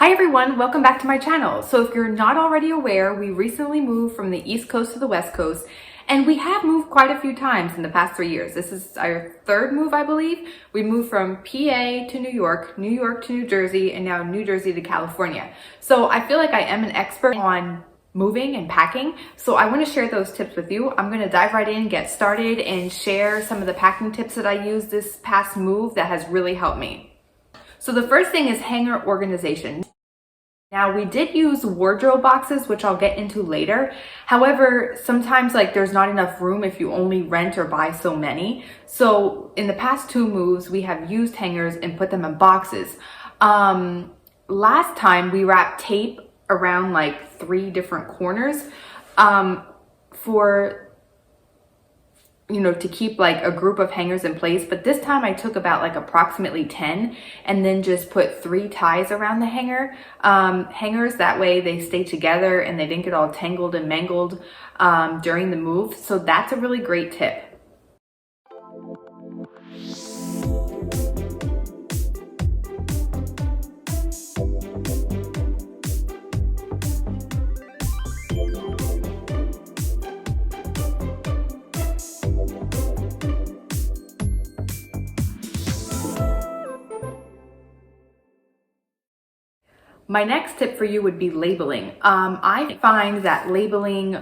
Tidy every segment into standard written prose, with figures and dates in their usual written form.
Hi everyone, welcome back to my channel. So if you're not already aware, we recently moved from the East Coast to the West Coast, and we have moved quite a few times in the past 3 years. This is our third move, I believe. We moved from PA to New York to New Jersey, and now New Jersey to California. So I feel like I am an expert on moving and packing. So I want to share those tips with you. I'm going to dive right in, get started, and share some of the packing tips that I used this past move that has really helped me. So the first thing is hanger organization. Now we did use wardrobe boxes, which I'll get into later. However, sometimes there's not enough room if you only rent or buy so many. So in the past 2 moves, we have used hangers and put them in boxes. Last time we wrapped tape around 3 different corners to keep a group of hangers in place. But this time I took about approximately 10 and then just put 3 ties around the hangers. That way they stay together and they didn't get all tangled and mangled during the move. So that's a really great tip. My next tip for you would be labeling. I find that labeling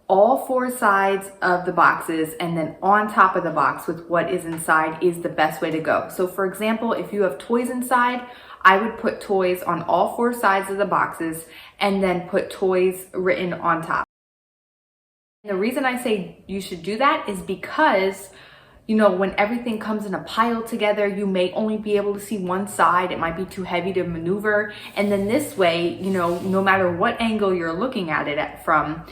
all 4 sides of the boxes and then on top of the box with what is inside is the best way to go. So for example, if you have toys inside, I would put toys on all 4 sides of the boxes and then put toys written on top. The reason I say you should do that is because when everything comes in a pile together, you may only be able to see one side. It might be too heavy to maneuver. And then this way, no matter what angle you're looking at it from,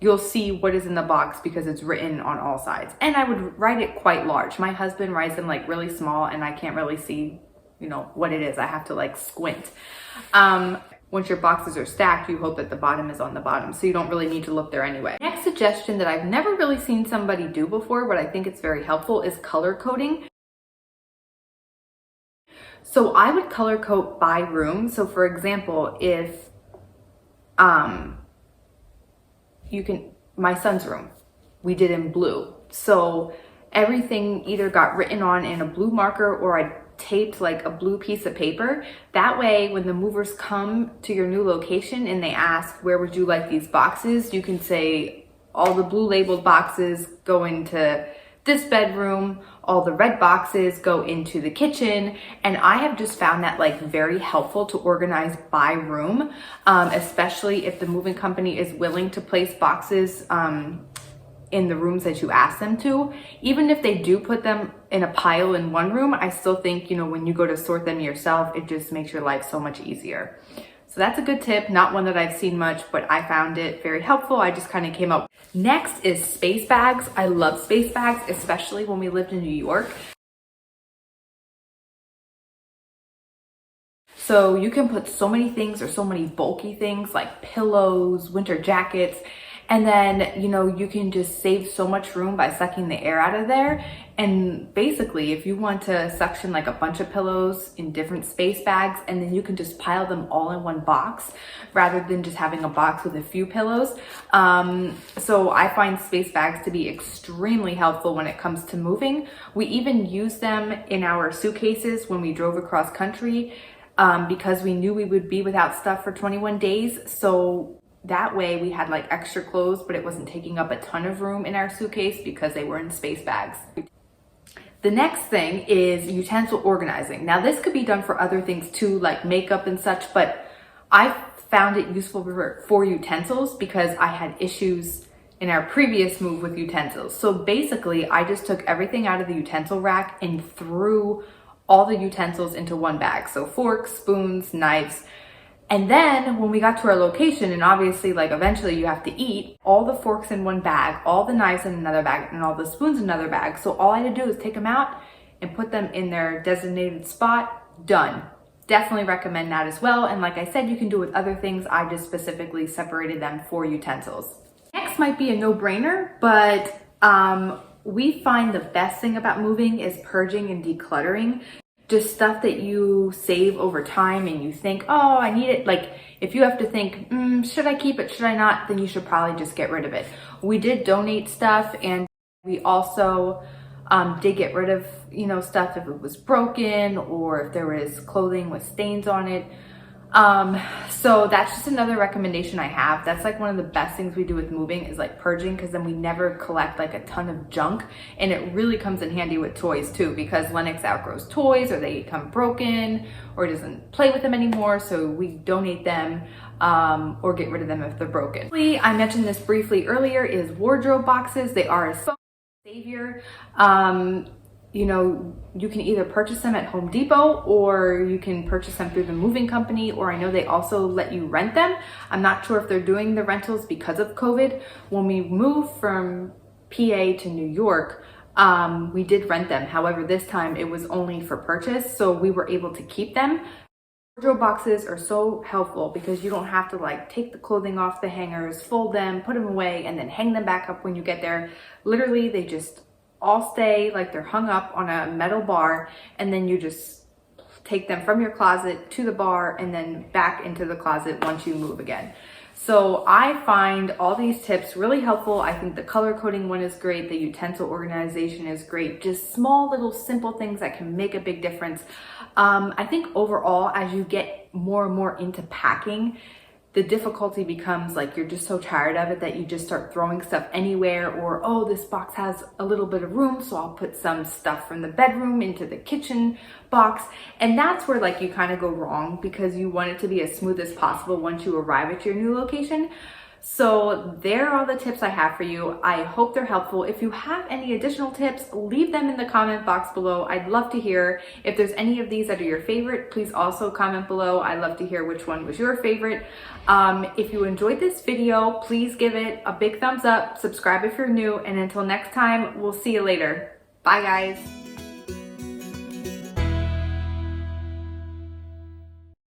you'll see what is in the box because it's written on all sides. And I would write it quite large. My husband writes them really small and I can't really see, what it is. I have to squint. Once your boxes are stacked, you hope that the bottom is on the bottom, so you don't really need to look there anyway. Next suggestion that I've never really seen somebody do before, but I think it's very helpful, is color coding. So I would color code by room. So for example, if my son's room, we did in blue. So everything either got written on in a blue marker or I taped a blue piece of paper. That way, when the movers come to your new location and they ask, where would you like these boxes? You can say, all the blue labeled boxes go into this bedroom, all the red boxes go into the kitchen. And I have just found that very helpful to organize by room, especially if the moving company is willing to place boxes in the rooms that you ask them to. Even if they do put them in a pile in one room, I still think, when you go to sort them yourself, it just makes your life so much easier. So that's a good tip, not one that I've seen much, but I found it very helpful. I just kind of came up. Next is space bags. I love space bags, especially when we lived in New York. So you can put so many things or so many bulky things like pillows, winter jackets, and then, you can just save so much room by sucking the air out of there. And basically, if you want to suction a bunch of pillows in different space bags, and then you can just pile them all in one box rather than just having a box with a few pillows. So I find space bags to be extremely helpful when it comes to moving. We even use them in our suitcases when we drove across country because we knew we would be without stuff for 21 days. So that way we had extra clothes, but it wasn't taking up a ton of room in our suitcase because they were in space bags. The next thing is utensil organizing. Now this could be done for other things too, like makeup and such, but I found it useful for utensils because I had issues in our previous move with utensils. So basically I just took everything out of the utensil rack and threw all the utensils into one bag. So forks, spoons, knives. And then when we got to our location, and obviously eventually you have to eat, all the forks in one bag, all the knives in another bag, and all the spoons in another bag. So all I had to do is take them out and put them in their designated spot. Done. Definitely recommend that as well. And like I said, you can do it with other things. I just specifically separated them for utensils. Next might be a no-brainer, but we find the best thing about moving is purging and decluttering. just stuff that you save over time and you think, oh, I need it. Like if you have to think, should I keep it, should I not, then you should probably just get rid of it. We did donate stuff, and we also did get rid of, you know, stuff if it was broken or if there was clothing with stains on it. So that's just another recommendation I have. That's like one of the best things we do with moving is like purging, because then we never collect like a ton of junk, and it really comes in handy with toys too, because Lennix outgrows toys or they become broken or doesn't play with them anymore, so we donate them or get rid of them if they're broken. I mentioned this briefly earlier is wardrobe boxes. They are a savior. You know, you can either purchase them at Home Depot or you can purchase them through the moving company, or I know they also let you rent them. I'm not sure if they're doing the rentals because of COVID. When we moved from PA to New York, we did rent them. However, this time it was only for purchase, so we were able to keep them. Wardrobe boxes are so helpful because you don't have to like take the clothing off the hangers, fold them, put them away, and then hang them back up when you get there. Literally, they just all stay like they're hung up on a metal bar, and then you just take them from your closet to the bar and then back into the closet once you move again. So I find all these tips really helpful. I think the color coding one is great. The utensil organization is great. Just small little simple things that can make a big difference. I think overall, as you get more and more into packing, the difficulty becomes like you're just so tired of it that you just start throwing stuff anywhere, or oh, this box has a little bit of room, so I'll put some stuff from the bedroom into the kitchen box. And that's where like you kind of go wrong, because you want it to be as smooth as possible once you arrive at your new location. So there are all the tips I have for you. I hope they're helpful. If you have any additional tips, leave them in the comment box below. I'd love to hear. If there's any of these that are your favorite, please also comment below. I'd love to hear which one was your favorite. If you enjoyed this video, please give it a big thumbs up, subscribe if you're new, and until next time, we'll see you later. Bye guys.